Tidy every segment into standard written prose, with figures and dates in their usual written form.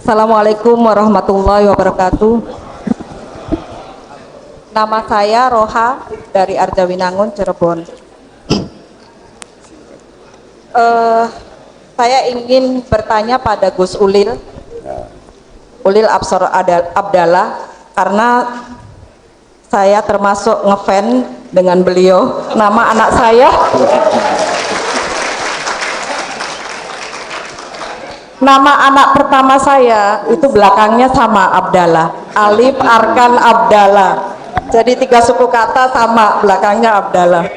Assalamualaikum warahmatullahi wabarakatuh. Nama saya Roha dari Arjawinangun, Cirebon. Saya ingin bertanya pada Gus Ulil Absor Abdallah, karena saya termasuk ngefans dengan beliau. Nama anak saya Nama anak pertama saya itu belakangnya sama Abdallah, Alif Arkan Abdallah. Jadi 3 suku kata sama belakangnya Abdallah.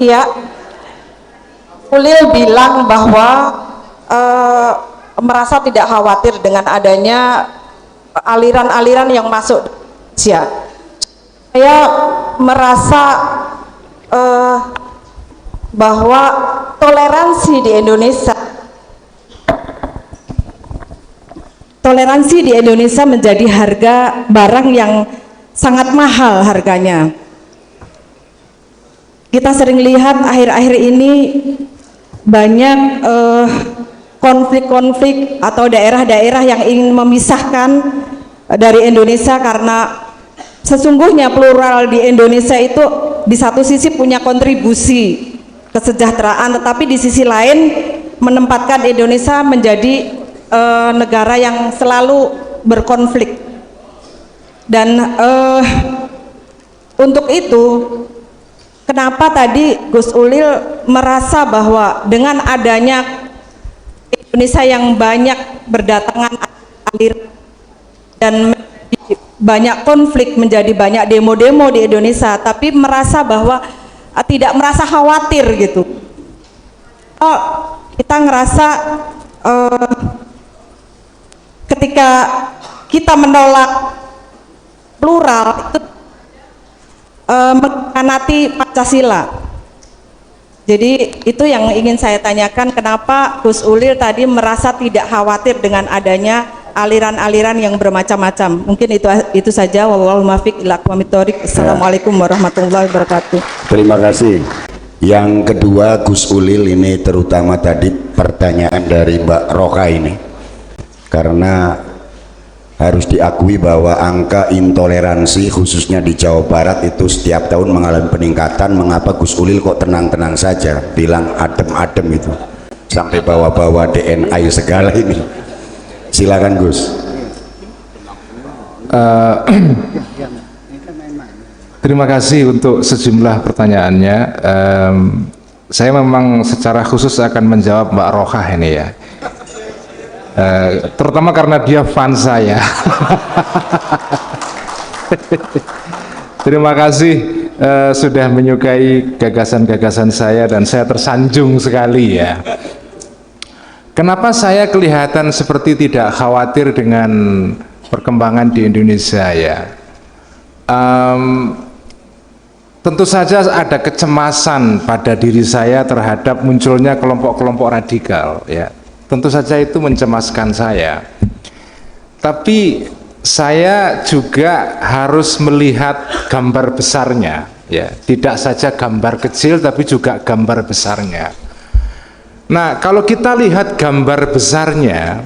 Ya, Ulil bilang bahwa merasa tidak khawatir dengan adanya aliran-aliran yang masuk Indonesia. Saya merasa bahwa toleransi di Indonesia menjadi harga barang yang sangat mahal harganya. Kita sering lihat akhir-akhir ini banyak konflik-konflik atau daerah-daerah yang ingin memisahkan dari Indonesia, karena sesungguhnya plural di Indonesia itu di satu sisi punya kontribusi kesejahteraan, tetapi di sisi lain menempatkan Indonesia menjadi negara yang selalu berkonflik. Dan untuk itu, kenapa tadi Gus Ulil merasa bahwa dengan adanya Indonesia yang banyak berdatangan alir dan banyak konflik, menjadi banyak demo-demo di Indonesia, tapi merasa bahwa tidak merasa khawatir gitu. Kita ngerasa ketika kita menolak plural itu mengkhianati Pancasila. Jadi itu yang ingin saya tanyakan, kenapa Gus Ulil tadi merasa tidak khawatir dengan adanya aliran-aliran yang bermacam-macam. Mungkin itu saja. Wallahul muwaffiq ila aqwamit thoriq. Assalamualaikum warahmatullahi wabarakatuh. Terima kasih. Yang kedua, Gus Ulil, ini terutama tadi pertanyaan dari Mbak Roka ini, karena harus diakui bahwa angka intoleransi khususnya di Jawa Barat itu setiap tahun mengalami peningkatan. Mengapa Gus Ulil kok tenang-tenang saja, bilang adem-adem itu, sampai bawa-bawa DNA segala ini? Silakan Gus. Terima kasih untuk sejumlah pertanyaannya. Saya memang secara khusus akan menjawab Mbak Rohah ini ya, terutama karena dia fans saya. Terima kasih sudah menyukai gagasan-gagasan saya, dan saya tersanjung sekali ya. Kenapa saya kelihatan seperti tidak khawatir dengan perkembangan di Indonesia ya? Tentu saja ada kecemasan pada diri saya terhadap munculnya kelompok-kelompok radikal ya. Tentu saja itu mencemaskan saya. Tapi saya juga harus melihat gambar besarnya ya. Tidak saja gambar kecil tapi juga gambar besarnya. Nah, kalau kita lihat gambar besarnya,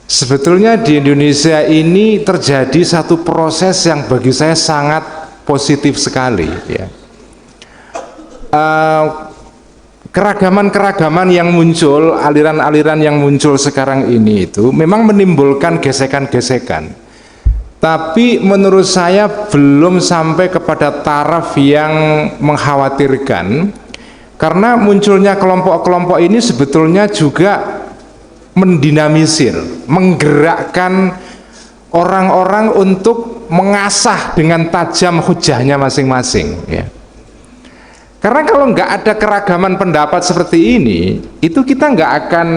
sebetulnya di Indonesia ini terjadi satu proses yang bagi saya sangat positif sekali ya. Keragaman-keragaman yang muncul, aliran-aliran yang muncul sekarang ini itu memang menimbulkan gesekan-gesekan, tapi menurut saya belum sampai kepada taraf yang mengkhawatirkan. Karena munculnya kelompok-kelompok ini sebetulnya juga mendinamisir, menggerakkan orang-orang untuk mengasah dengan tajam hujahnya masing-masing ya. Karena kalau nggak ada keragaman pendapat seperti ini, itu kita nggak akan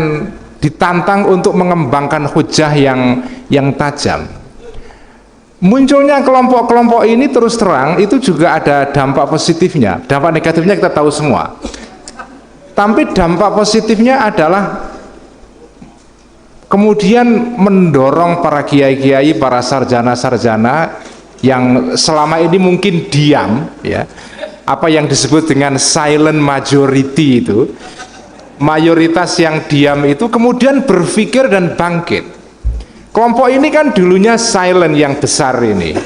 ditantang untuk mengembangkan hujah yang tajam. Munculnya kelompok-kelompok ini terus terang itu juga ada dampak positifnya. Dampak negatifnya kita tahu semua. Tapi dampak positifnya adalah kemudian mendorong para kiai-kiai, para sarjana-sarjana yang selama ini mungkin diam ya, apa yang disebut dengan silent majority itu, mayoritas yang diam itu kemudian berpikir dan bangkit. Kelompok ini kan dulunya silent yang besar ini.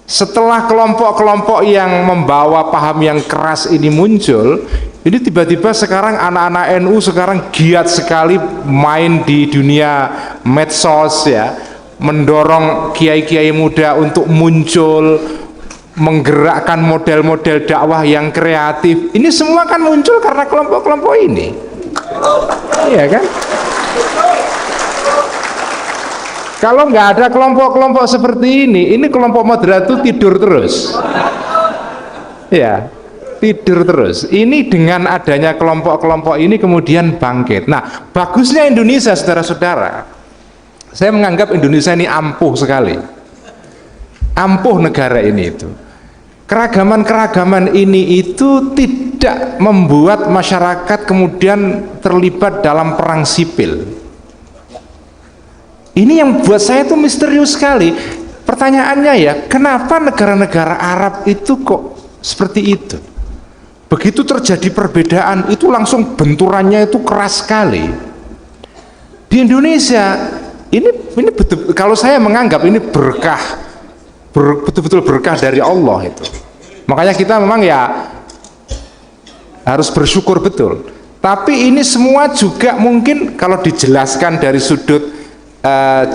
Setelah kelompok-kelompok yang membawa paham yang keras ini muncul, ini tiba-tiba sekarang anak-anak NU sekarang giat sekali main di dunia medsos ya, mendorong kiai-kiai muda untuk muncul, menggerakkan model-model dakwah yang kreatif. Ini semua kan muncul karena kelompok-kelompok ini. Iya kan? Kalau nggak ada kelompok-kelompok seperti ini kelompok moderat itu tidur terus. Ya, tidur terus. Ini dengan adanya kelompok-kelompok ini kemudian bangkit. Nah, bagusnya Indonesia, saudara-saudara, saya menganggap Indonesia ini ampuh sekali. Ampuh negara ini itu. Keragaman-keragaman ini itu tidak membuat masyarakat kemudian terlibat dalam perang sipil. Ini yang buat saya itu misterius sekali. Pertanyaannya ya, kenapa negara-negara Arab itu kok seperti itu? Begitu terjadi perbedaan itu langsung benturannya itu keras sekali. Di Indonesia ini betul, kalau saya menganggap ini berkah, betul-betul berkah dari Allah itu. Makanya kita memang ya harus bersyukur betul. Tapi ini semua juga mungkin kalau dijelaskan dari sudut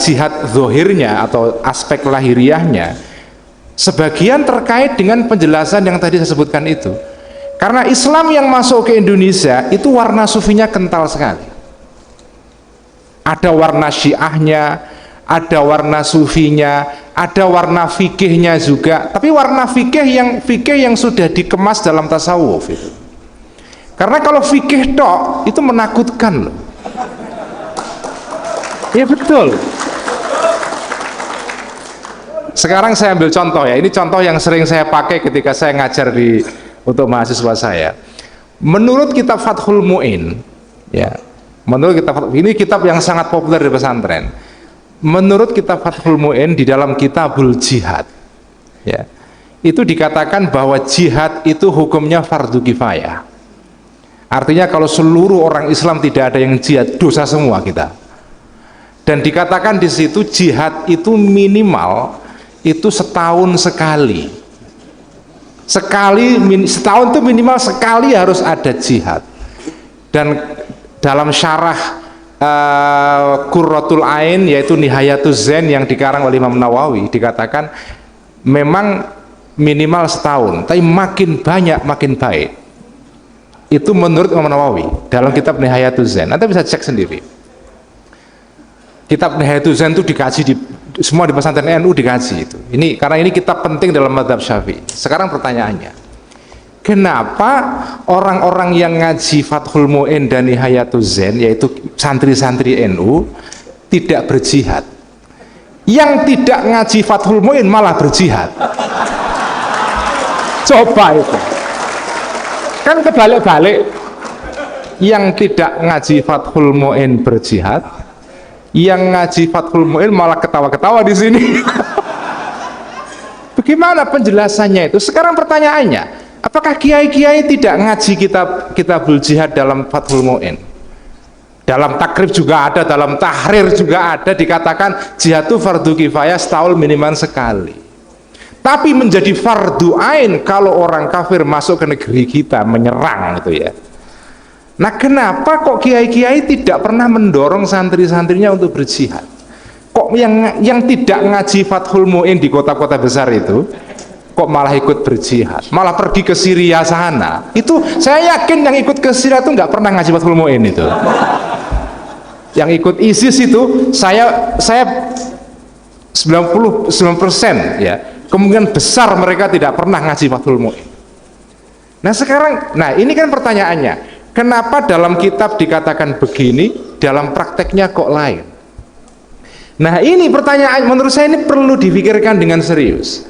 jihad zohirnya atau aspek lahiriahnya, sebagian terkait dengan penjelasan yang tadi saya sebutkan itu. Karena Islam yang masuk ke Indonesia itu warna sufinya kental sekali. Ada warna syiahnya, ada warna sufinya, ada warna fikihnya juga. Tapi warna fikih yang sudah dikemas dalam tasawuf itu. Karena kalau fikih tok itu menakutkan loh. Ya betul. Sekarang saya ambil contoh ya. Ini contoh yang sering saya pakai ketika saya ngajar untuk mahasiswa saya. Menurut kitab Fathul Mu'in, ya. Menurut kitab, ini kitab yang sangat populer di pesantren. Menurut kitab Fathul Mu'in di dalam Kitabul Jihad, ya, itu dikatakan bahwa jihad itu hukumnya fardu kifayah. Artinya kalau seluruh orang Islam tidak ada yang jihad, dosa semua kita. Dan dikatakan di situ jihad itu minimal itu setahun sekali. Setahun itu minimal sekali harus ada jihad. Dan dalam syarah Qurratul Ain, yaitu Nihayatuz Zain yang dikarang oleh Imam Nawawi, dikatakan memang minimal setahun, tapi makin banyak makin baik. Itu menurut Imam Nawawi dalam kitab Nihayatuz Zain. Anda bisa cek sendiri. Kitab Nihayatuz Zain itu dikaji semua di pesantren NU dikaji itu. Ini karena ini kitab penting dalam mazhab Syafi'i. Sekarang pertanyaannya, kenapa orang-orang yang ngaji Fathul Mu'in dan Nihayatuz Zain, yaitu santri-santri NU, tidak berjihad? Yang tidak ngaji Fathul Mu'in malah berjihad. Coba itu. Kan kebalik-balik. Yang tidak ngaji Fathul Mu'in berjihad, yang ngaji Fathul Mu'in malah ketawa-ketawa di sini. Bagaimana penjelasannya itu? Sekarang pertanyaannya, apakah kiai-kiai tidak ngaji kitabul jihad dalam Fathul Mu'in? Dalam takrib juga ada, dalam tahrir juga ada, dikatakan jihad itu fardu kifayah setahun minimal sekali. Tapi menjadi fardu ain kalau orang kafir masuk ke negeri kita menyerang itu ya. Nah, kenapa kok kiai-kiai tidak pernah mendorong santri-santrinya untuk berjihad? Kok yang tidak ngaji Fathul Mu'in di kota-kota besar itu kok malah ikut berjihad, malah pergi ke Syria sana? Itu saya yakin yang ikut ke Syria itu nggak pernah ngaji Fathul Mu'in itu. Yang ikut ISIS itu saya 99% ya, kemungkinan besar mereka tidak pernah ngaji Fathul Mu'in. Nah sekarang, ini kan pertanyaannya, kenapa dalam kitab dikatakan begini, dalam prakteknya kok lain? Nah ini pertanyaan, menurut saya ini perlu dipikirkan dengan serius.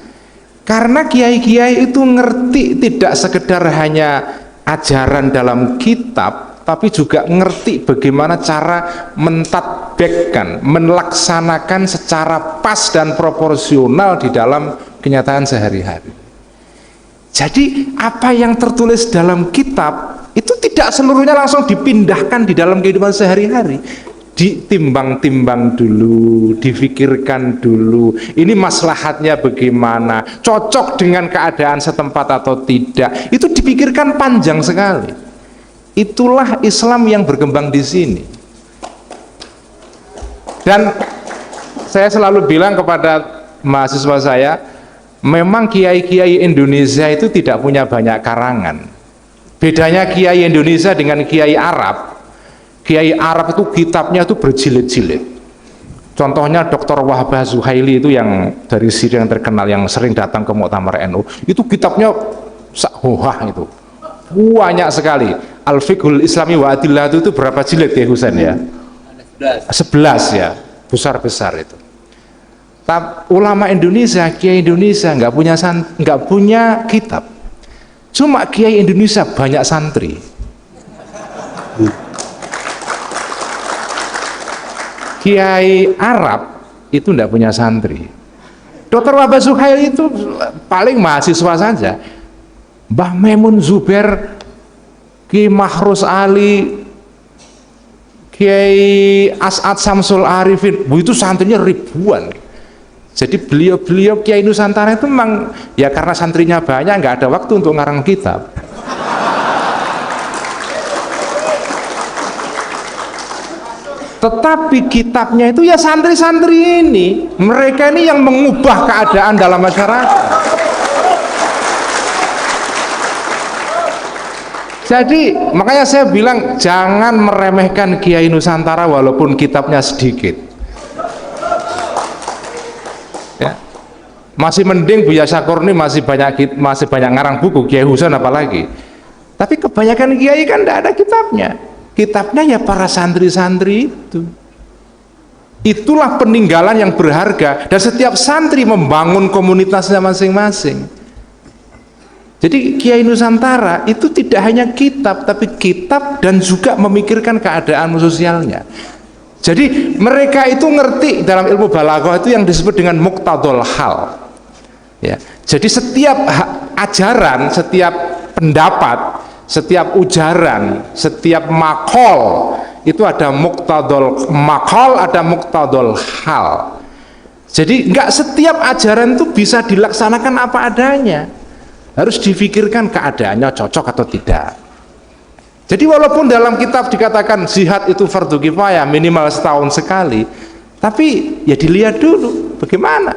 Karena kiai-kiai itu ngerti tidak sekedar hanya ajaran dalam kitab, tapi juga ngerti bagaimana cara mentadbikkan, melaksanakan secara pas dan proporsional di dalam kenyataan sehari-hari. Jadi apa yang tertulis dalam kitab itu tidak seluruhnya langsung dipindahkan di dalam kehidupan sehari-hari. Ditimbang-timbang dulu, difikirkan dulu, ini maslahatnya bagaimana, cocok dengan keadaan setempat atau tidak, itu dipikirkan panjang sekali. Itulah Islam yang berkembang di sini. Dan saya selalu bilang kepada mahasiswa saya, memang kiai-kiai Indonesia itu tidak punya banyak karangan. Bedanya kiai Indonesia dengan kiai Arab, kiai Arab itu kitabnya itu berjilid-jilid. Contohnya Dr. Wahbah Zuhaili itu yang dari Syria yang terkenal, yang sering datang ke Muktamar NU, itu kitabnya sakhohah itu banyak sekali. Al-Fiqhul Islami wa Adillah itu berapa jilid ya Husain ya? 11 ya, besar-besar itu. Tapi ulama Indonesia, kiai Indonesia nggak punya kitab. Cuma kiai Indonesia banyak santri. Kiai Arab itu tidak punya santri. Dr. Wahbah Zuhail itu paling mahasiswa saja. Mbah Maimun Zubair, Ki Mahrus Ali, Kiai As'ad Samsul Arifin, itu santrinya ribuan. Jadi beliau Kiai Nusantara itu memang ya karena santrinya banyak nggak ada waktu untuk ngarang kitab. Tetapi kitabnya itu ya santri-santri ini, mereka ini yang mengubah keadaan dalam masyarakat. Jadi makanya saya bilang jangan meremehkan Kiai Nusantara walaupun kitabnya sedikit. Ya. Masih mending Buya Syakur ini masih banyak ngarang buku, Kiai Husain apalagi. Tapi kebanyakan kiai kan tidak ada kitabnya. Kitabnya ya para santri-santri itu. Itulah peninggalan yang berharga, dan setiap santri membangun komunitasnya masing-masing. Jadi Kiai Nusantara itu tidak hanya kitab, tapi kitab dan juga memikirkan keadaan sosialnya. Jadi mereka itu ngerti dalam ilmu balaghah itu yang disebut dengan muqtadul hal. Ya. Jadi setiap ajaran, setiap pendapat, setiap ujaran, setiap makol itu ada muqtadul makol, ada muqtadul hal. Jadi nggak setiap ajaran itu bisa dilaksanakan apa adanya, harus difikirkan keadaannya cocok atau tidak. Jadi walaupun dalam kitab dikatakan jihad itu fardu kifayah minimal setahun sekali, tapi ya dilihat dulu bagaimana.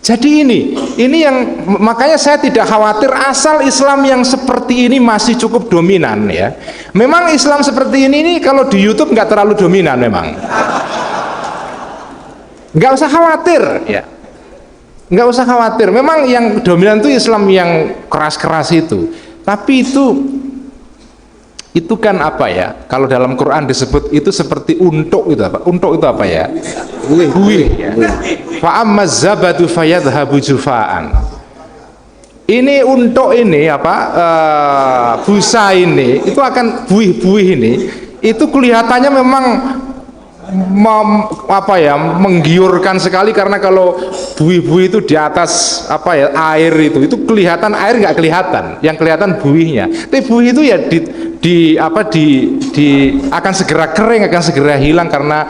Jadi ini yang makanya saya tidak khawatir asal Islam yang seperti ini masih cukup dominan ya. Memang Islam seperti ini kalau di YouTube nggak terlalu dominan memang. Nggak usah khawatir ya. Nggak usah khawatir. Memang yang dominan itu Islam yang keras-keras itu. Tapi itu kan apa ya? Kalau dalam Quran disebut itu seperti untuk itu apa? Untuk itu apa ya? Buih ya. Fa ammaz zabadu fayadhhabu jufaan. Ini untuk ini apa? Busa ini itu akan buih-buih ini itu kelihatannya memang menggiurkan sekali, karena kalau buih-buih itu di atas apa ya air itu kelihatan, air nggak kelihatan, yang kelihatan buihnya. Tapi buih itu ya akan segera kering, akan segera hilang karena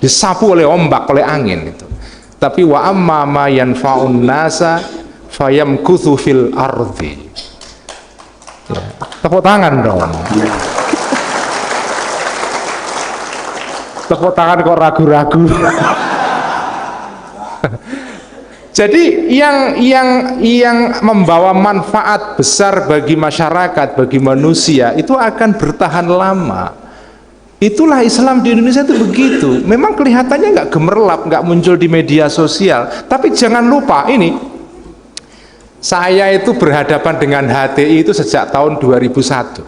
disapu oleh ombak, oleh angin itu. Tapi wa amma ma yanfa'un nasa fayamkuthu fil ardi. Ya, tepuk tangan dong. Tepuk tangan kok ragu-ragu. Jadi yang membawa manfaat besar bagi masyarakat, bagi manusia itu akan bertahan lama. Itulah Islam di Indonesia itu begitu. Memang kelihatannya nggak gemerlap, nggak muncul di media sosial. Tapi jangan lupa ini, saya itu berhadapan dengan HTI itu sejak tahun 2001.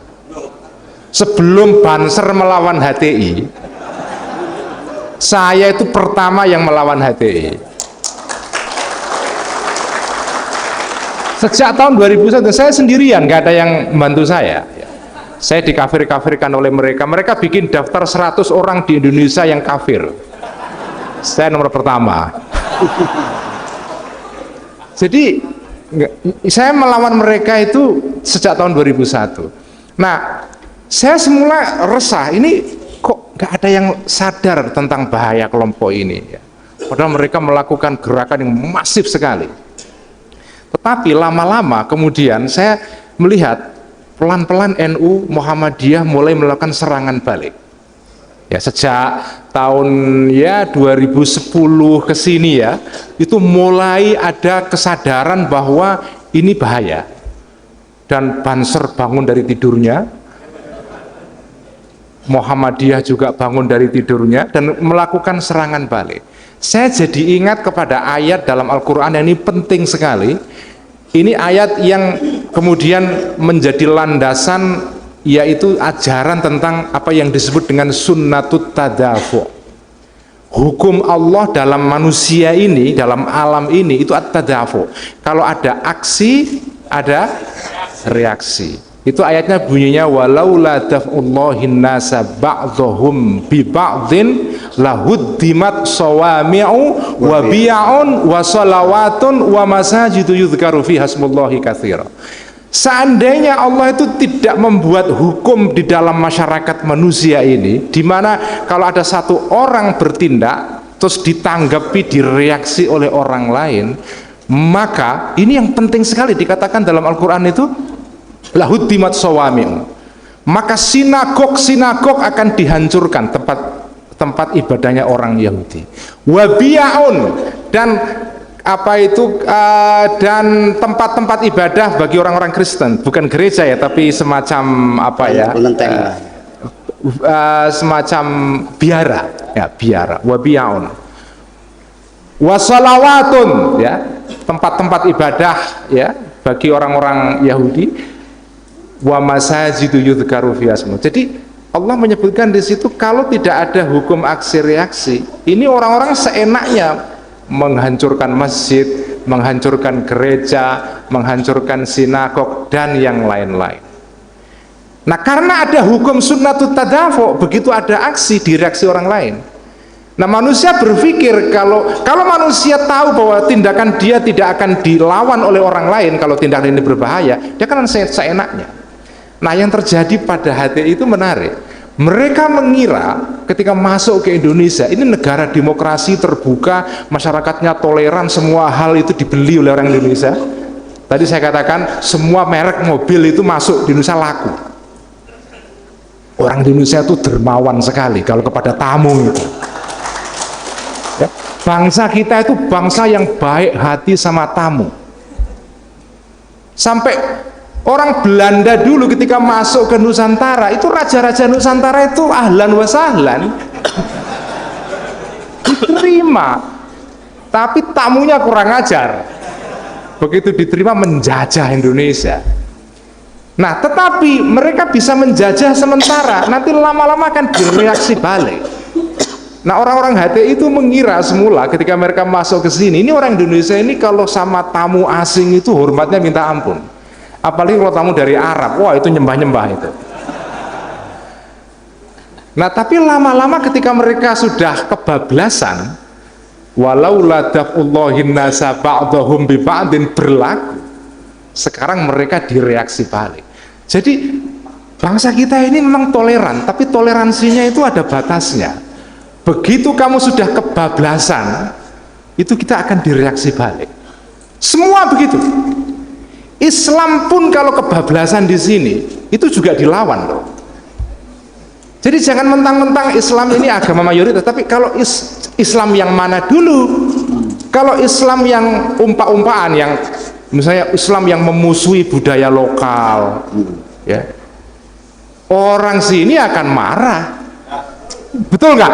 Sebelum Banser melawan HTI, saya itu pertama yang melawan HTI. Sejak tahun 2001 saya sendirian, nggak ada yang membantu saya. Saya dikafir-kafirkan oleh mereka. Mereka bikin daftar 100 orang di Indonesia yang kafir. Saya nomor pertama. Jadi saya melawan mereka itu sejak tahun 2001. Nah, saya semula resah, ini kok nggak ada yang sadar tentang bahaya kelompok ini ya. Padahal mereka melakukan gerakan yang masif sekali. Tetapi lama-lama kemudian saya melihat pelan-pelan NU Muhammadiyah mulai melakukan serangan balik. Ya, sejak tahun 2010 ke sini ya, itu mulai ada kesadaran bahwa ini bahaya. Dan Banser bangun dari tidurnya, Muhammadiyah juga bangun dari tidurnya dan melakukan serangan balik. Saya jadi ingat kepada ayat dalam Al-Quran yang ini penting sekali. Ini ayat yang kemudian menjadi landasan, yaitu ajaran tentang apa yang disebut dengan sunnatut tadafu. Hukum Allah dalam manusia ini, dalam alam ini itu at-tadafu. Kalau ada aksi, ada reaksi. Itu ayatnya bunyinya walaula daf'ullahin nasa ba'dhum bi ba'dhin lahuddimat sawami'u wa bi'un wa salawatun wa masajidu yudhkaru fiha hasmullahi katsira. Seandainya Allah itu tidak membuat hukum di dalam masyarakat manusia ini, di mana kalau ada satu orang bertindak terus ditanggapi, direaksi oleh orang lain, maka ini yang penting sekali dikatakan dalam Al-Quran itu lahuddimat sawami'u, maka sinagog akan dihancurkan, tempat ibadahnya orang Yahudi, wabi'un, dan dan tempat-tempat ibadah bagi orang-orang Kristen, bukan gereja ya, tapi semacam semacam biara ya, biara, wabi'un, wasalawatun ya, tempat-tempat ibadah ya bagi orang-orang Yahudi, wa masajidu yudhkaru fiha hasmuh. Jadi Allah menyebutkan di situ kalau tidak ada hukum aksi reaksi, ini orang-orang seenaknya menghancurkan masjid, menghancurkan gereja, menghancurkan sinagog dan yang lain-lain. Nah, karena ada hukum sunnatut tadafu, begitu ada aksi, direaksi orang lain. Nah, manusia berpikir kalau manusia tahu bahwa tindakan dia tidak akan dilawan oleh orang lain, kalau tindakan ini berbahaya, dia kan seenaknya. Nah, yang terjadi pada HTI itu menarik. Mereka mengira ketika masuk ke Indonesia, ini negara demokrasi terbuka, masyarakatnya toleran, semua hal itu dibeli oleh orang Indonesia. Tadi saya katakan semua merek mobil itu masuk di Indonesia laku. Orang Indonesia itu dermawan sekali kalau kepada tamu itu. Ya, bangsa kita itu bangsa yang baik hati sama tamu. Sampai orang Belanda dulu ketika masuk ke Nusantara, itu raja-raja Nusantara itu ahlan wa sahlan, diterima, tapi tamunya kurang ajar. Begitu diterima menjajah Indonesia. Nah, tetapi mereka bisa menjajah sementara, nanti lama-lama akan direaksi balik. Nah, orang-orang HTI itu mengira semula ketika mereka masuk ke sini, ini orang Indonesia ini kalau sama tamu asing itu hormatnya minta ampun. Apalagi kalau tamu dari Arab, wah itu nyembah-nyembah itu. Nah, tapi lama-lama ketika mereka sudah kebablasan, walau la daf'ullahin nasa ba'dhum bi ba'din berlaku, sekarang mereka direaksi balik. Jadi bangsa kita ini memang toleran, tapi toleransinya itu ada batasnya. Begitu kamu sudah kebablasan, itu kita akan direaksi balik. Semua begitu. Islam pun kalau kebablasan di sini itu juga dilawan loh. Jadi jangan mentang-mentang Islam ini agama mayoritas, tapi kalau Islam yang mana dulu? Kalau Islam yang umpa-umpaan, yang misalnya Islam yang memusuhi budaya lokal, ya, orang sini akan marah, betul nggak?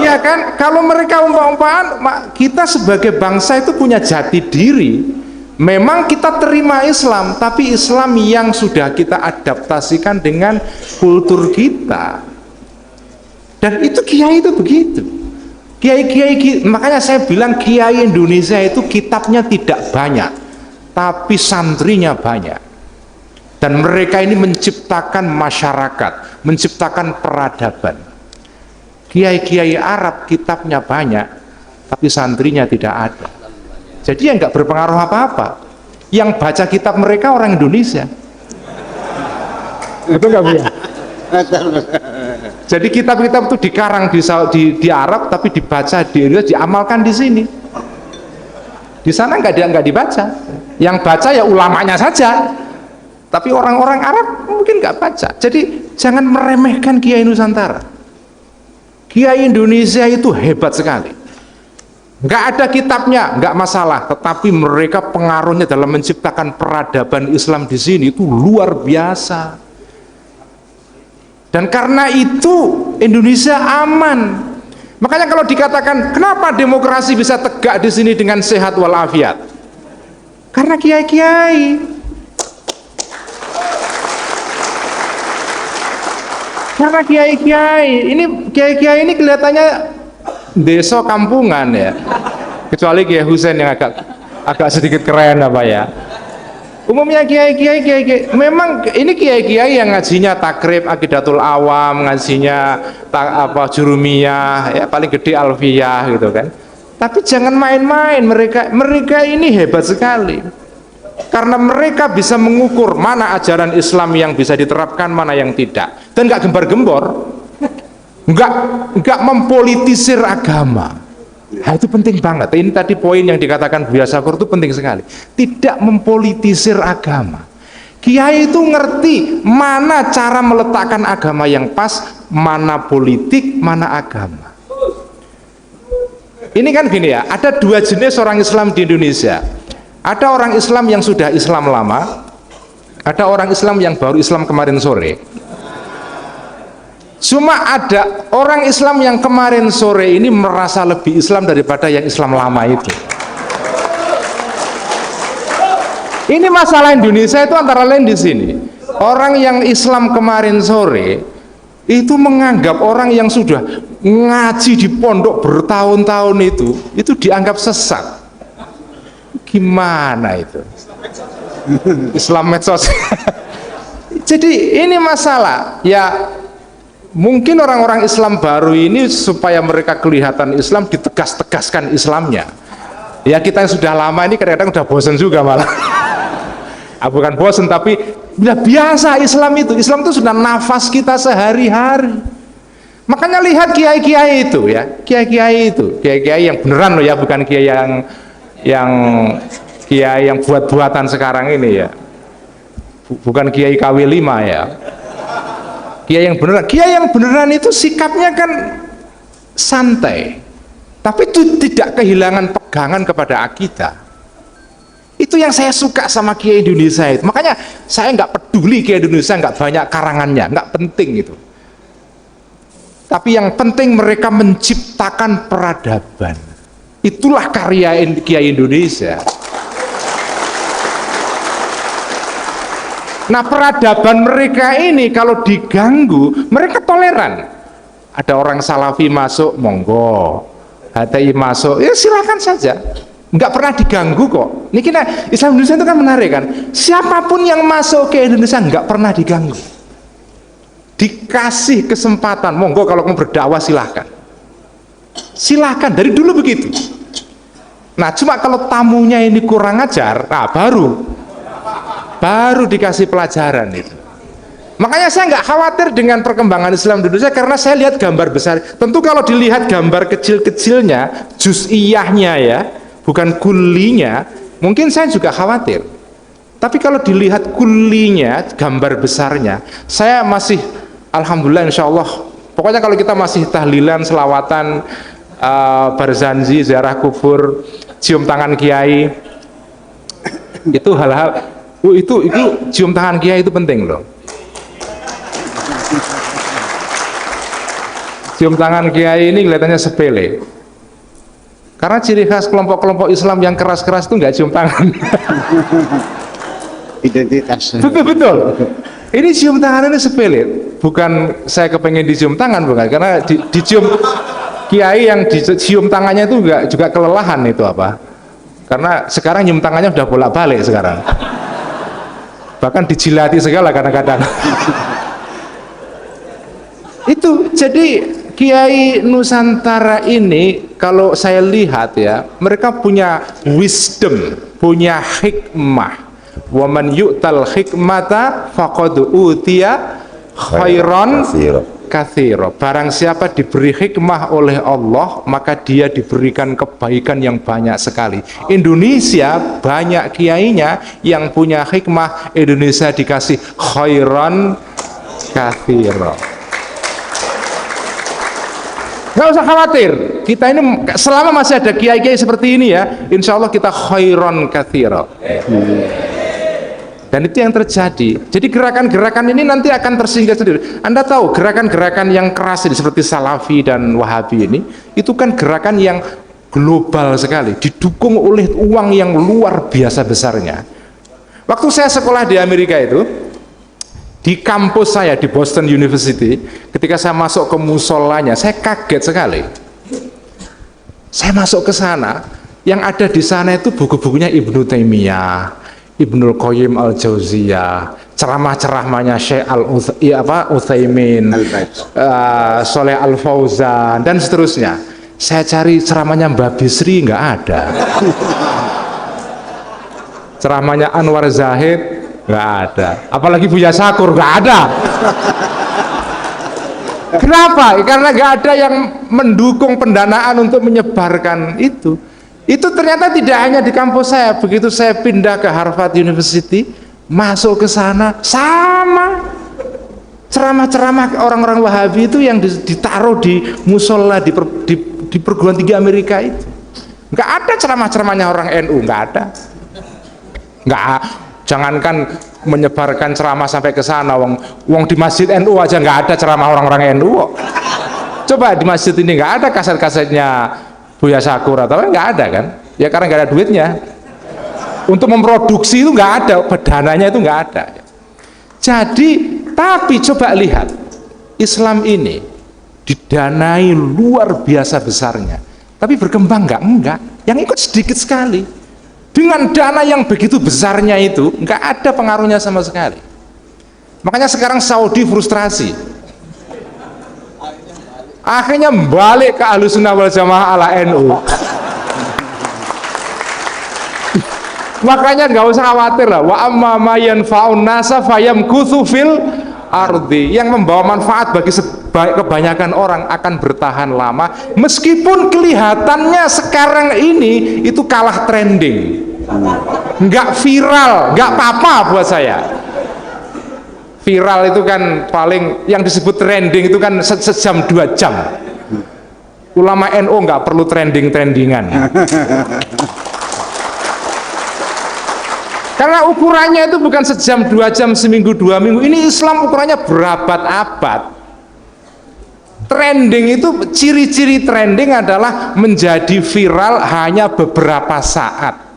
Iya kan? Kalau mereka umpa-umpaan, kita sebagai bangsa itu punya jati diri. Memang kita terima Islam, tapi Islam yang sudah kita adaptasikan dengan kultur kita. Dan itu kiai itu begitu. Kiai-kiai, makanya saya bilang kiai Indonesia itu kitabnya tidak banyak, tapi santrinya banyak. Dan mereka ini menciptakan masyarakat, menciptakan peradaban. Kiai-kiai Arab kitabnya banyak, tapi santrinya tidak ada. Jadi ya nggak berpengaruh apa-apa. Yang baca kitab mereka orang Indonesia. Betul nggak Bu? Jadi kitab-kitab itu dikarang di Arab, tapi dibaca di Indonesia, diamalkan di sini. Di sana nggak dibaca. Yang baca ya ulamanya saja. Tapi orang-orang Arab mungkin nggak baca. Jadi jangan meremehkan Kiai Nusantara. Kiai Indonesia itu hebat sekali. Nggak ada kitabnya, nggak masalah. Tetapi mereka pengaruhnya dalam menciptakan peradaban Islam di sini itu luar biasa. Dan karena itu Indonesia aman. Makanya kalau dikatakan kenapa demokrasi bisa tegak di sini dengan sehat walafiat? Karena kiai-kiai. Karena kiai-kiai. Ini kiai-kiai ini kelihatannya desa kampungan ya. Kecuali Kiai Husain yang agak sedikit keren apa ya. Umumnya kiai-kiai memang ini kiai-kiai yang ngajinya takrib, aqidatul awam, ngajinya jurumiyah, ya paling gede alfiyah gitu kan. Tapi jangan main-main, mereka ini hebat sekali. Karena mereka bisa mengukur mana ajaran Islam yang bisa diterapkan, mana yang tidak. Dan nggak gembar-gembor, nggak mempolitisir agama. Nah, itu penting banget. Ini tadi poin yang dikatakan Buya Syakur itu penting sekali. Tidak mempolitisir agama. Kiai itu ngerti mana cara meletakkan agama yang pas, mana politik, mana agama. Ini kan gini ya, ada dua jenis orang Islam di Indonesia. Ada orang Islam yang sudah Islam lama, ada orang Islam yang baru Islam kemarin sore. Cuma ada orang Islam yang kemarin sore ini merasa lebih Islam daripada yang Islam lama itu. Ini masalah Indonesia itu antara lain di sini. Orang yang Islam kemarin sore itu menganggap orang yang sudah ngaji di pondok bertahun-tahun itu dianggap sesat. Gimana itu? Islam medsos. Jadi ini masalah ya. Mungkin orang-orang Islam baru ini supaya mereka kelihatan Islam, ditegas-tegaskan Islamnya. Ya kita yang sudah lama ini kadang-kadang udah bosan juga malah. Bukan bosan tapi udah biasa Islam itu. Islam itu sudah nafas kita sehari-hari. Makanya lihat kiai-kiai itu ya, kiai-kiai yang beneran loh ya, bukan kiai yang buat-buatan sekarang ini ya. Bukan kiai KW5 ya. Kiai yang beneran itu sikapnya kan santai, tapi itu tidak kehilangan pegangan kepada akidah. Itu yang saya suka sama Kiai Indonesia itu. Makanya saya nggak peduli Kiai Indonesia nggak banyak karangannya, nggak penting itu. Tapi yang penting mereka menciptakan peradaban. Itulah karya Kiai Indonesia. Nah peradaban mereka ini kalau diganggu, mereka toleran. Ada orang Salafi masuk, monggo. HTI masuk, ya silakan saja. Nggak pernah diganggu kok. Ini kita Islam Indonesia itu kan menarik kan. Siapapun yang masuk ke Indonesia nggak pernah diganggu. Dikasih kesempatan, monggo kalau mau berdakwah silahkan. Silahkan, dari dulu begitu. Nah cuma kalau tamunya ini kurang ajar, nah baru dikasih pelajaran itu. Makanya saya nggak khawatir dengan perkembangan Islam di Indonesia karena saya lihat gambar besar. Tentu kalau dilihat gambar kecil-kecilnya, juz'iyahnya ya, bukan kullinya, mungkin saya juga khawatir. Tapi kalau dilihat kullinya, gambar besarnya, saya masih alhamdulillah insya Allah. Pokoknya kalau kita masih tahlilan, selawatan, barzanji, ziarah kubur, cium tangan kiai, itu hal-hal itu cium tangan kiai itu penting loh. Cium tangan kiai ini kelihatannya sepele. Karena ciri khas kelompok-kelompok Islam yang keras-keras itu nggak cium tangan. Identitas. Betul. Ini cium tangan ini sepele. Bukan saya kepengen dicium tangan, bukan. Karena dicium kiai yang dicium tangannya itu juga kelelahan itu apa? Karena sekarang nyium tangannya udah bolak-balik sekarang. Bahkan dijilati segala kadang-kadang. Itu jadi Kiai Nusantara ini kalau saya lihat ya, mereka punya wisdom, punya hikmah. Wa man yu'tal hikmata faqad utiya khairan katsira. Barang siapa diberi hikmah oleh Allah, maka dia diberikan kebaikan yang banyak sekali. Indonesia banyak kiainya yang punya hikmah, Indonesia dikasih khairan katsira. Nggak usah khawatir, kita ini selama masih ada kiai-kiai seperti ini ya, insya Allah kita khairan katsira. Dan itu yang terjadi. Jadi gerakan-gerakan ini nanti akan tersingkir sendiri. Anda tahu gerakan-gerakan yang keras ini seperti Salafi dan Wahabi ini, itu kan gerakan yang global sekali, didukung oleh uang yang luar biasa besarnya. Waktu saya sekolah di Amerika itu, di kampus saya di Boston University, ketika saya masuk ke musolanya, saya kaget sekali. Saya masuk ke sana, yang ada di sana itu buku-bukunya Ibnu Taimiyah, Ibnul Qayyim Al-Jauziyah, ceramah-ceramahnya Syekh Utsaimin, Soleh Al-Fauzan, dan seterusnya. Saya cari ceramahnya Mbak Bisri, nggak ada. Ceramahnya Anwar Zahid, nggak ada. Apalagi Buya Syakur, nggak ada. Kenapa? Karena nggak ada yang mendukung pendanaan untuk menyebarkan itu. Itu ternyata tidak hanya di kampus saya. Begitu saya pindah ke Harvard University, masuk ke sana, sama ceramah-ceramah orang-orang Wahabi itu yang ditaruh di musola di perguruan tinggi Amerika itu. Nggak ada ceramah-ceramahnya orang NU, nggak ada. Nggak, jangankan menyebarkan ceramah sampai ke sana, wong di masjid NU aja nggak ada ceramah orang-orang NU. Coba di masjid ini nggak ada kaset-kasetnya Buya Syakur atau nggak ada kan? Ya karena nggak ada duitnya. Untuk memproduksi itu nggak ada, dananya itu nggak ada. Jadi, tapi coba lihat, Islam ini didanai luar biasa besarnya, tapi berkembang nggak? Enggak. Yang ikut sedikit sekali. Dengan dana yang begitu besarnya itu, nggak ada pengaruhnya sama sekali. Makanya sekarang Saudi frustrasi. Akhirnya balik ke Ahlussunnah wal Jamaah ala NU. Makanya nggak usah khawatir lah. Wa amma ma yanfa'un nasa fayamkuthu fil ardi. Yang membawa manfaat bagi kebanyakan orang akan bertahan lama, meskipun kelihatannya sekarang ini itu kalah trending, nggak viral, nggak apa-apa buat saya. Viral itu kan paling yang disebut trending itu kan sejam 2 jam. Ulama NU nggak perlu trending-trendingan. Karena ukurannya itu bukan sejam 2 jam, seminggu 2 minggu. Ini Islam ukurannya berabad-abad. Trending itu, ciri-ciri trending adalah menjadi viral hanya beberapa saat.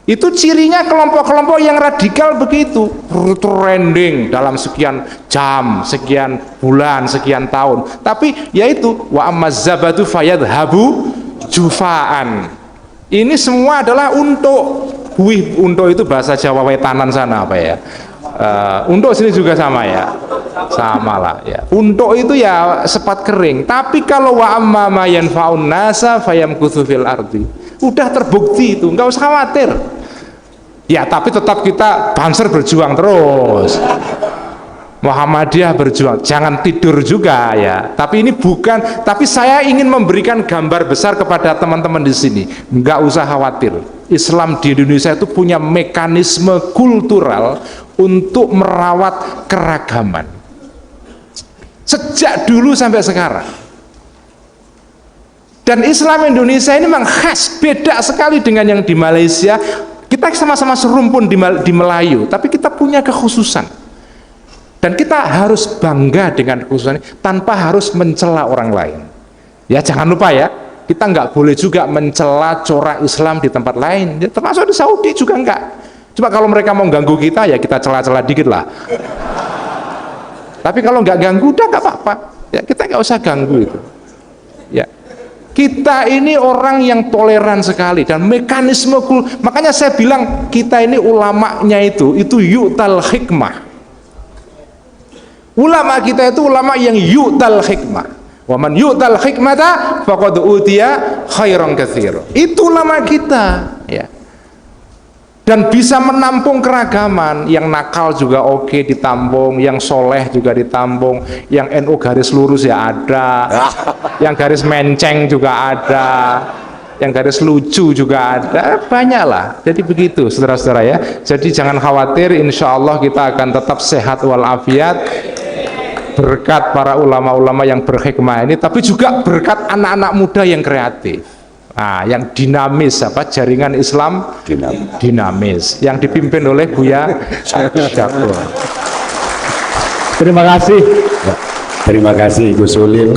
Itu cirinya kelompok-kelompok yang radikal begitu, trending dalam sekian jam, sekian bulan, sekian tahun. Tapi yaitu wa amazzabatu fayadhabu jufaan. Ini semua adalah untuk untuk itu bahasa Jawa Wetanan sana apa ya? Untuk sini juga sama ya, sama lah ya. Untuk itu ya sepat kering. Tapi kalau wa amma ma yanfa'un nasa fayamkuthu fil ardi, udah terbukti itu, nggak usah khawatir. Ya tapi tetap kita Banser berjuang terus, Muhammadiyah berjuang, jangan tidur juga ya. Tapi ini bukan, tapi saya ingin memberikan gambar besar kepada teman-teman di sini. Nggak usah khawatir. Islam di Indonesia itu punya mekanisme kultural untuk merawat keragaman sejak dulu sampai sekarang. Dan Islam Indonesia ini memang khas, beda sekali dengan yang di Malaysia. Kita sama-sama serumpun di Melayu, tapi kita punya kekhususan. Dan kita harus bangga dengan kekhususan ini, tanpa harus mencela orang lain. Ya jangan lupa ya, kita nggak boleh juga mencela corak Islam di tempat lain, ya, termasuk di Saudi juga enggak. Coba kalau mereka mau ganggu kita, ya kita cela-cela dikit lah. Tapi kalau nggak ganggu, udah nggak apa-apa. Ya kita nggak usah ganggu itu. Ya. Kita ini orang yang toleran sekali dan mekanisme makanya saya bilang kita ini ulamanya itu yu'tal hikmah. Ulama kita itu ulama yang yu'tal hikmah. Wa man yu'tal hikmata faqad utiya khairan katsir. Itu ulama kita, ya. Dan bisa menampung keragaman, yang nakal juga oke ditampung, yang soleh juga ditampung, yang NU garis lurus ya ada, yang garis menceng juga ada, yang garis lucu juga ada, banyak lah. Jadi begitu saudara-saudara ya. Jadi jangan khawatir, insya Allah kita akan tetap sehat walafiat berkat para ulama-ulama yang berhikmah ini, tapi juga berkat anak-anak muda yang kreatif. Nah, yang dinamis, jaringan Islam dinamis, yang dipimpin oleh Buya Syakir. Terima kasih. Terima kasih Gus Ulil.